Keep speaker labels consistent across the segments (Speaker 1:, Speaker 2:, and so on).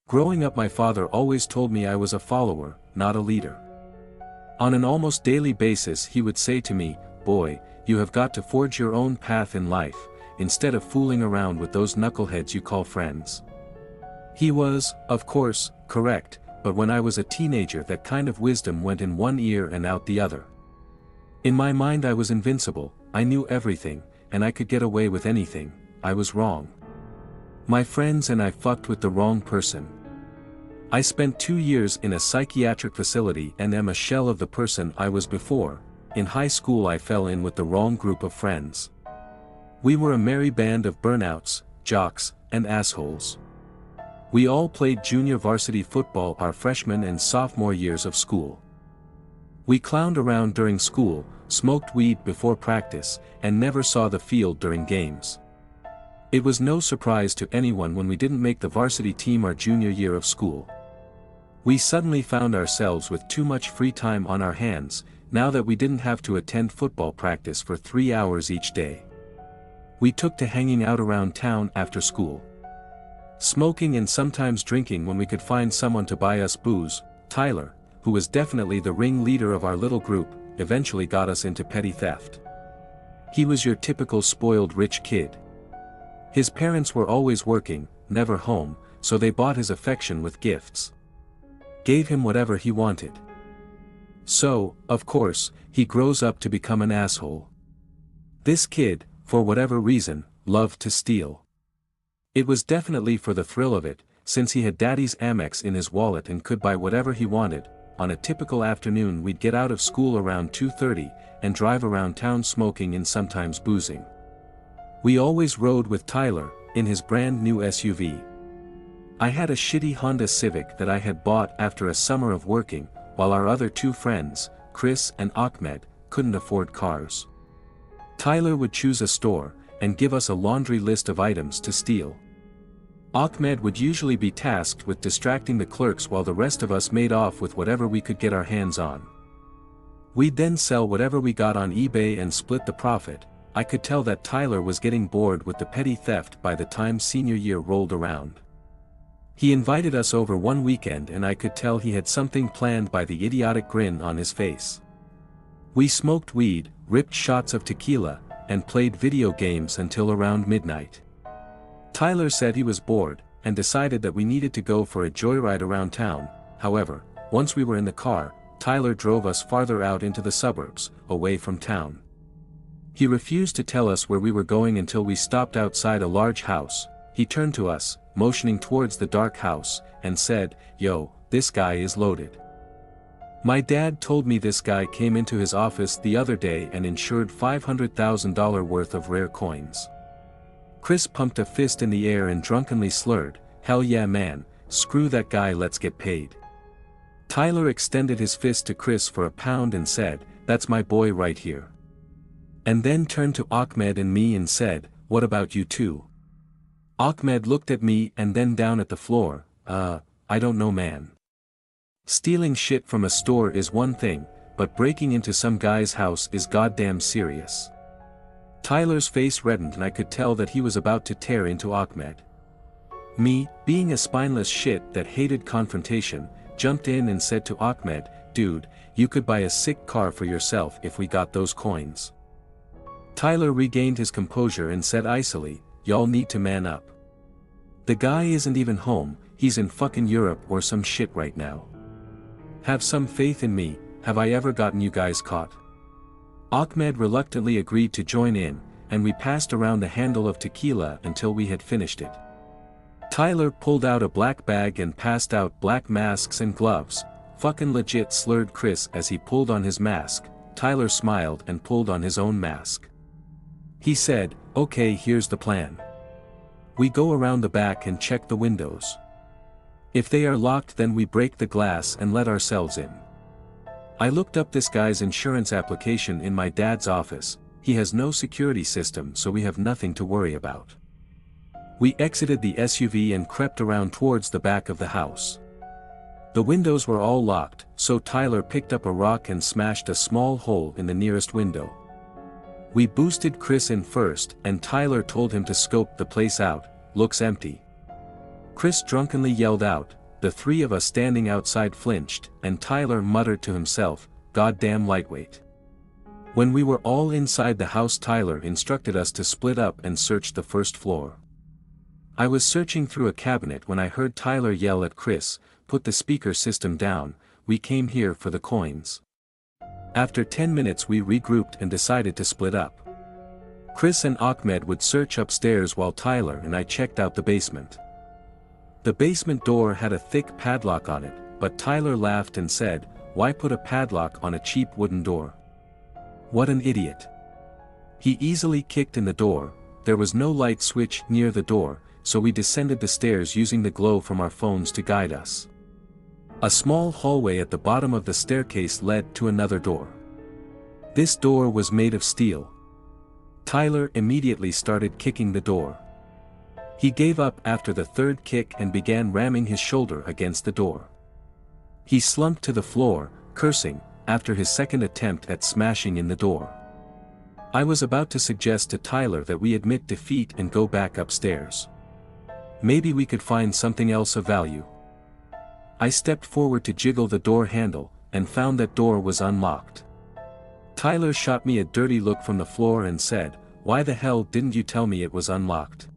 Speaker 1: Growing up, my father always told me I was a follower, not a leader. On an almost daily basis he would say to me, "Boy, you have got to forge your own path in life, instead of fooling around with those knuckleheads you call friends." He was, of course, correct, but when I was a teenager that kind of wisdom went in one ear and out the other. In my mind I was invincible, I knew everything, and I could get away with anything. I was wrong. My friends and I fucked with the wrong person. I spent 2 years in a psychiatric facility and am a shell of the person I was before. In high school I fell in with the wrong group of friends. We were a merry band of burnouts, jocks, and assholes. We all played junior varsity football our freshman and sophomore years of school. We clowned around during school, smoked weed before practice, and never saw the field during games. It was no surprise to anyone when we didn't make the varsity team our junior year of school. We suddenly found ourselves with too much free time on our hands, now that we didn't have to attend football practice for 3 hours each day. We took to hanging out around town after school. Smoking and sometimes drinking when we could find someone to buy us booze. Tyler, who was definitely the ringleader of our little group, eventually got us into petty theft. He was your typical spoiled rich kid. His parents were always working, never home, so they bought his affection with gifts. Gave him whatever he wanted. So, of course, he grows up to become an asshole. This kid, for whatever reason, loved to steal. It was definitely for the thrill of it, since he had daddy's Amex in his wallet and could buy whatever he wanted. On a typical afternoon we'd get out of school around 2:30, and drive around town smoking and sometimes boozing. We always rode with Tyler, in his brand new SUV. I had a shitty Honda Civic that I had bought after a summer of working, while our other 2 friends, Chris and Ahmed, couldn't afford cars. Tyler would choose a store, and give us a laundry list of items to steal. Ahmed would usually be tasked with distracting the clerks while the rest of us made off with whatever we could get our hands on. We'd then sell whatever we got on eBay and split the profit. I could tell that Tyler was getting bored with the petty theft by the time senior year rolled around. He invited us over one weekend and I could tell he had something planned by the idiotic grin on his face. We smoked weed, ripped shots of tequila, and played video games until around midnight. Tyler said he was bored, and decided that we needed to go for a joyride around town. However, once we were in the car, Tyler drove us farther out into the suburbs, away from town. He refused to tell us where we were going until we stopped outside a large house. He turned to us, motioning towards the dark house, and said, "Yo, this guy is loaded." My dad told me this guy came into his office the other day and insured $500,000 worth of rare coins. Chris pumped a fist in the air and drunkenly slurred, "Hell yeah man, screw that guy, let's get paid." Tyler extended his fist to Chris for a pound and said, "That's my boy right here." And then turned to Ahmed and me and said, "What about you two?" Ahmed looked at me and then down at the floor. I don't know man. Stealing shit from a store is one thing, but breaking into some guy's house is goddamn serious." Tyler's face reddened and I could tell that he was about to tear into Ahmed. Me, being a spineless shit that hated confrontation, jumped in and said to Ahmed, "Dude, you could buy a sick car for yourself if we got those coins." Tyler regained his composure and said icily, "Y'all need to man up. The guy isn't even home, he's in fucking Europe or some shit right now. Have some faith in me, have I ever gotten you guys caught?" Ahmed reluctantly agreed to join in, and we passed around a handle of tequila until we had finished it. Tyler pulled out a black bag and passed out black masks and gloves. "Fucking legit," slurred Chris as he pulled on his mask. Tyler smiled and pulled on his own mask. He said, "Okay, here's the plan. We go around the back and check the windows. If they are locked, then we break the glass and let ourselves in." I looked up this guy's insurance application in my dad's office. He has no security system, so we have nothing to worry about. We exited the SUV and crept around towards the back of the house. The windows were all locked, so Tyler picked up a rock and smashed a small hole in the nearest window. We boosted Chris in first and Tyler told him to scope the place out, looks empty. Chris drunkenly yelled out, the three of us standing outside flinched, and Tyler muttered to himself, goddamn lightweight. When we were all inside the house, Tyler instructed us to split up and search the first floor. I was searching through a cabinet when I heard Tyler yell at Chris, put the speaker system down, we came here for the coins. After 10 minutes we regrouped and decided to split up. Chris and Ahmed would search upstairs while Tyler and I checked out the basement. The basement door had a thick padlock on it, but Tyler laughed and said, why put a padlock on a cheap wooden door? What an idiot. He easily kicked in the door, there was no light switch near the door, so we descended the stairs using the glow from our phones to guide us. A small hallway at the bottom of the staircase led to another door. This door was made of steel. Tyler immediately started kicking the door. He gave up after the third kick and began ramming his shoulder against the door. He slumped to the floor, cursing, after his second attempt at smashing in the door. I was about to suggest to Tyler that we admit defeat and go back upstairs. Maybe we could find something else of value. I stepped forward to jiggle the door handle, and found that door was unlocked. Tyler shot me a dirty look from the floor and said, why the hell didn't you tell me it was unlocked?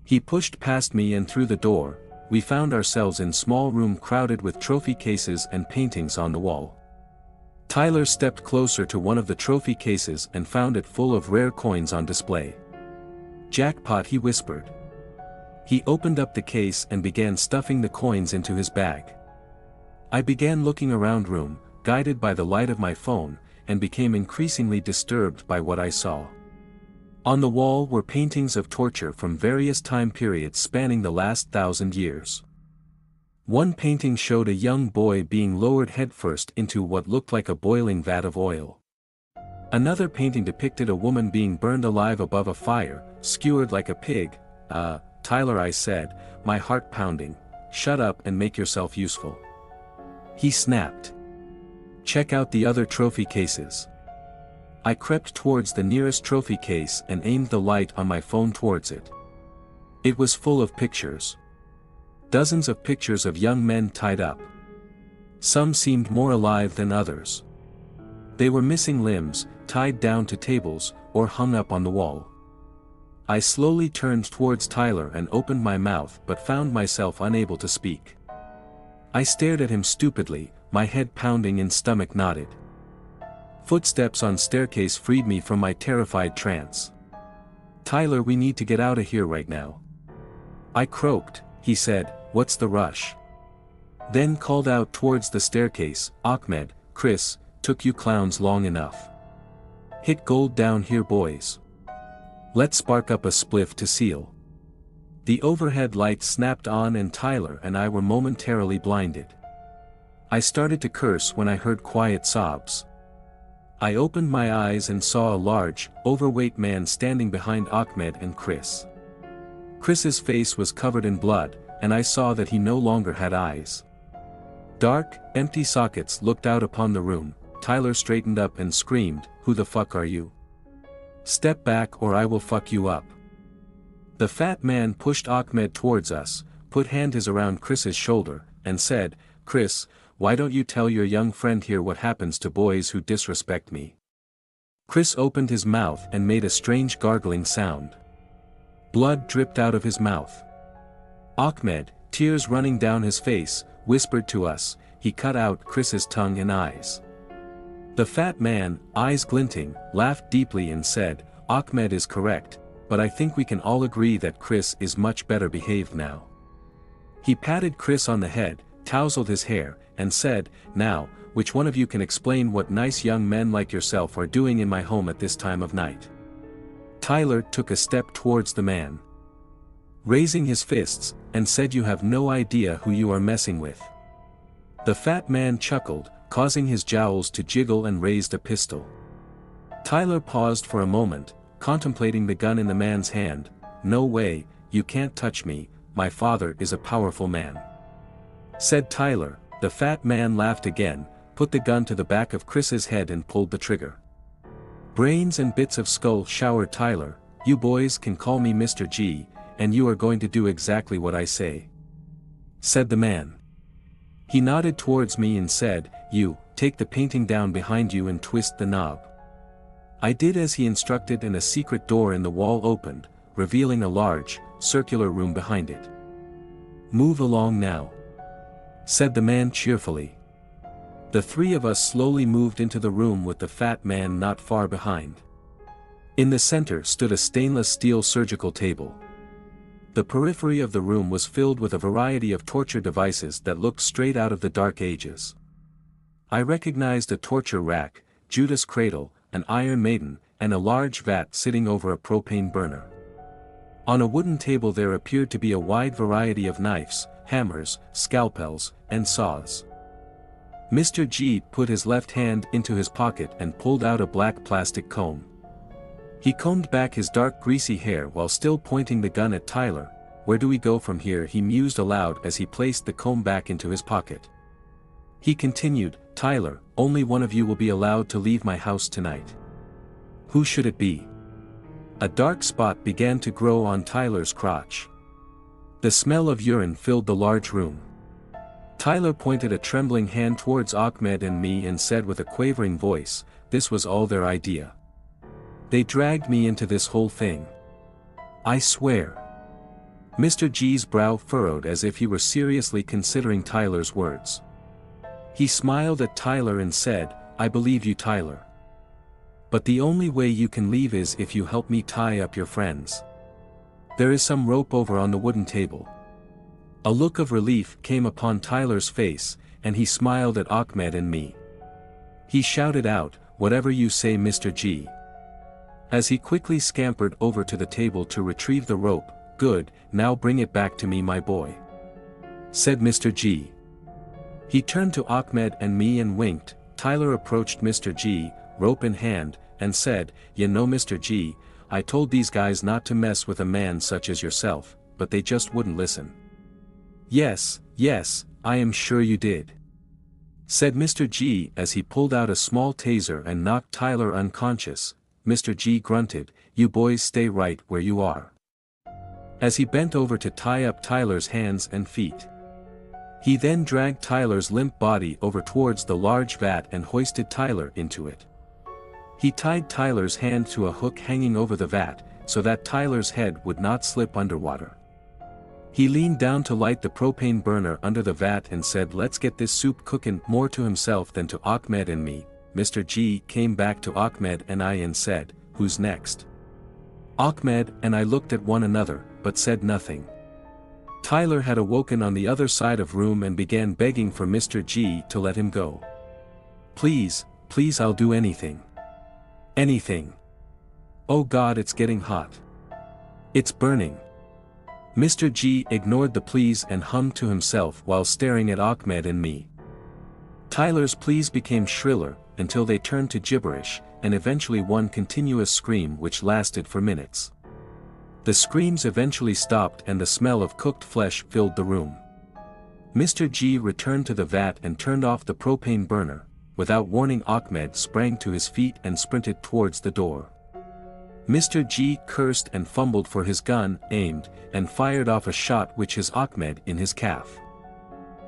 Speaker 1: He pushed past me and through the door, we found ourselves in a small room crowded with trophy cases and paintings on the wall. Tyler stepped closer to one of the trophy cases and found it full of rare coins on display. Jackpot, he whispered. He opened up the case and began stuffing the coins into his bag. I began looking around room, guided by the light of my phone, and became increasingly disturbed by what I saw. On the wall were paintings of torture from various time periods spanning the last 1,000 years. One painting showed a young boy being lowered headfirst into what looked like a boiling vat of oil. Another painting depicted a woman being burned alive above a fire, skewered like a pig. Tyler, I said, my heart pounding, shut up and make yourself useful. He snapped. Check out the other trophy cases. I crept towards the nearest trophy case and aimed the light on my phone towards it. It was full of pictures. Dozens of pictures of young men tied up. Some seemed more alive than others. They were missing limbs, tied down to tables, or hung up on the wall. I slowly turned towards Tyler and opened my mouth but found myself unable to speak. I stared at him stupidly, my head pounding and stomach knotted. Footsteps on staircase freed me from my terrified trance. Tyler, we need to get out of here right now. I croaked. He said, what's the rush? Then called out towards the staircase, Ahmed, Chris, took you clowns long enough. Hit gold down here, boys. Let's spark up a spliff to seal. The overhead light snapped on and Tyler and I were momentarily blinded. I started to curse when I heard quiet sobs. I opened my eyes and saw a large, overweight man standing behind Ahmed and Chris. Chris's face was covered in blood, and I saw that he no longer had eyes. Dark, empty sockets looked out upon the room. Tyler straightened up and screamed, who the fuck are you? Step back or I will fuck you up. The fat man pushed Ahmed towards us, put hands around Chris's shoulder, and said, Chris, why don't you tell your young friend here what happens to boys who disrespect me? Chris opened his mouth and made a strange gargling sound. Blood dripped out of his mouth. Ahmed, tears running down his face, whispered to us, he cut out Chris's tongue and eyes. The fat man, eyes glinting, laughed deeply and said, Ahmed is correct, but I think we can all agree that Chris is much better behaved now. He patted Chris on the head, tousled his hair, and said, now, which one of you can explain what nice young men like yourself are doing in my home at this time of night? Tyler took a step towards the man, raising his fists, and said, you have no idea who you are messing with. The fat man chuckled, causing his jowls to jiggle and raised a pistol. Tyler paused for a moment, contemplating the gun in the man's hand. No way, you can't touch me, my father is a powerful man, said Tyler. The fat man laughed again, put the gun to the back of Chris's head and pulled the trigger. Brains and bits of skull showered Tyler. You boys can call me Mr. G, and you are going to do exactly what I say," said the man. He nodded towards me and said, "You, take the painting down behind you and twist the knob." I did as he instructed and a secret door in the wall opened, revealing a large, circular room behind it. "Move along now," said the man cheerfully. The three of us slowly moved into the room with the fat man not far behind. In the center stood a stainless steel surgical table. The periphery of the room was filled with a variety of torture devices that looked straight out of the Dark Ages. I recognized a torture rack, Judas' cradle, an Iron Maiden, and a large vat sitting over a propane burner. On a wooden table there appeared to be a wide variety of knives, hammers, scalpels, and saws. Mr. G put his left hand into his pocket and pulled out a black plastic comb. He combed back his dark greasy hair while still pointing the gun at Tyler. "Where do we go from here?" he mused aloud as he placed the comb back into his pocket. He continued, "Tyler, only one of you will be allowed to leave my house tonight." "Who should it be?" A dark spot began to grow on Tyler's crotch. The smell of urine filled the large room. Tyler pointed a trembling hand towards Ahmed and me and said with a quavering voice, "This was all their idea. They dragged me into this whole thing. I swear." Mr. G's brow furrowed as if he were seriously considering Tyler's words. He smiled at Tyler and said, "I believe you, Tyler. But the only way you can leave is if you help me tie up your friends. There is some rope over on the wooden table." A look of relief came upon Tyler's face, and he smiled at Ahmed and me. He shouted out, "Whatever you say, Mr. G." As he quickly scampered over to the table to retrieve the rope. "Good, now bring it back to me, my boy," said Mr. G. He turned to Ahmed and me and winked. Tyler approached Mr. G, rope in hand, and said, "You know, Mr. G, I told these guys not to mess with a man such as yourself, but they just wouldn't listen." Yes, I am sure you did," said Mr. G as he pulled out a small taser and knocked Tyler unconscious. Mr. G grunted, "You boys stay right where you are," as he bent over to tie up Tyler's hands and feet. He then dragged Tyler's limp body over towards the large vat and hoisted Tyler into it. He tied Tyler's hand to a hook hanging over the vat, so that Tyler's head would not slip underwater. He leaned down to light the propane burner under the vat and said, "Let's get this soup cooking," more to himself than to Ahmed and me. Mr. G came back to Ahmed and I and said, "Who's next?" Ahmed and I looked at one another, but said nothing. Tyler had awoken on the other side of room and began begging for Mr. G to let him go. Please, I'll do anything. Anything. Oh God, it's getting hot. It's burning." Mr. G ignored the pleas and hummed to himself while staring at Ahmed and me. Tyler's pleas became shriller, until they turned to gibberish, and eventually one continuous scream which lasted for minutes. The screams eventually stopped and the smell of cooked flesh filled the room. Mr. G returned to the vat and turned off the propane burner. Without warning, Ahmed sprang to his feet and sprinted towards the door. Mr. G cursed and fumbled for his gun, aimed, and fired off a shot which hit Ahmed in his calf.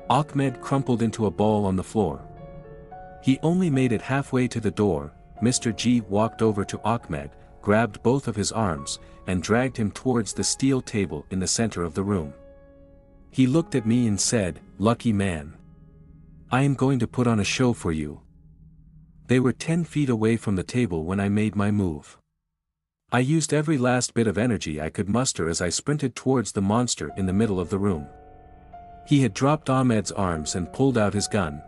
Speaker 1: Ahmed crumpled into a ball on the floor. He only made it halfway to the door. Mr. G walked over to Ahmed, grabbed both of his arms, and dragged him towards the steel table in the center of the room. He looked at me and said, "Lucky man. I am going to put on a show for you." They were 10 feet away from the table when I made my move. I used every last bit of energy I could muster as I sprinted towards the monster in the middle of the room. He had dropped Ahmed's arms and pulled out his gun.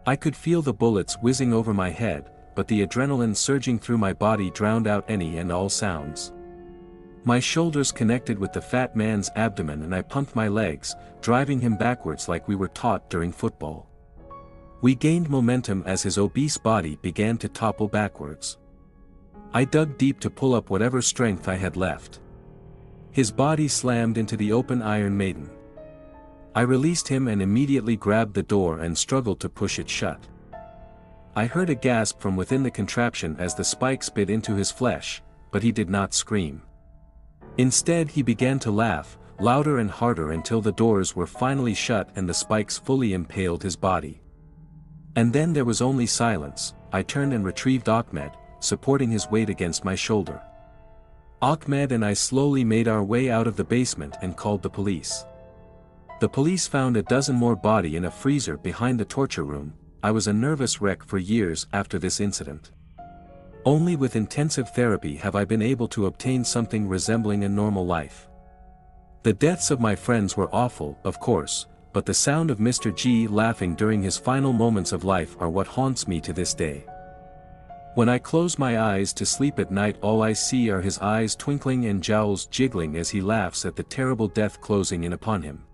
Speaker 1: I could feel the bullets whizzing over my head, but the adrenaline surging through my body drowned out any and all sounds. My shoulders connected with the fat man's abdomen and I pumped my legs, driving him backwards like we were taught during football. We gained momentum as his obese body began to topple backwards. I dug deep to pull up whatever strength I had left. His body slammed into the open Iron Maiden. I released him and immediately grabbed the door and struggled to push it shut. I heard a gasp from within the contraption as the spikes bit into his flesh, but he did not scream. Instead he began to laugh, louder and harder until the doors were finally shut and the spikes fully impaled his body. And then there was only silence. I turned and retrieved Ahmed, supporting his weight against my shoulder. Ahmed and I slowly made our way out of the basement and called the police. The police found a dozen more bodies in a freezer behind the torture room. I was a nervous wreck for years after this incident. Only with intensive therapy have I been able to obtain something resembling a normal life. The deaths of my friends were awful, of course, but the sound of Mr. G laughing during his final moments of life are what haunts me to this day. When I close my eyes to sleep at night, all I see are his eyes twinkling and jowls jiggling as he laughs at the terrible death closing in upon him.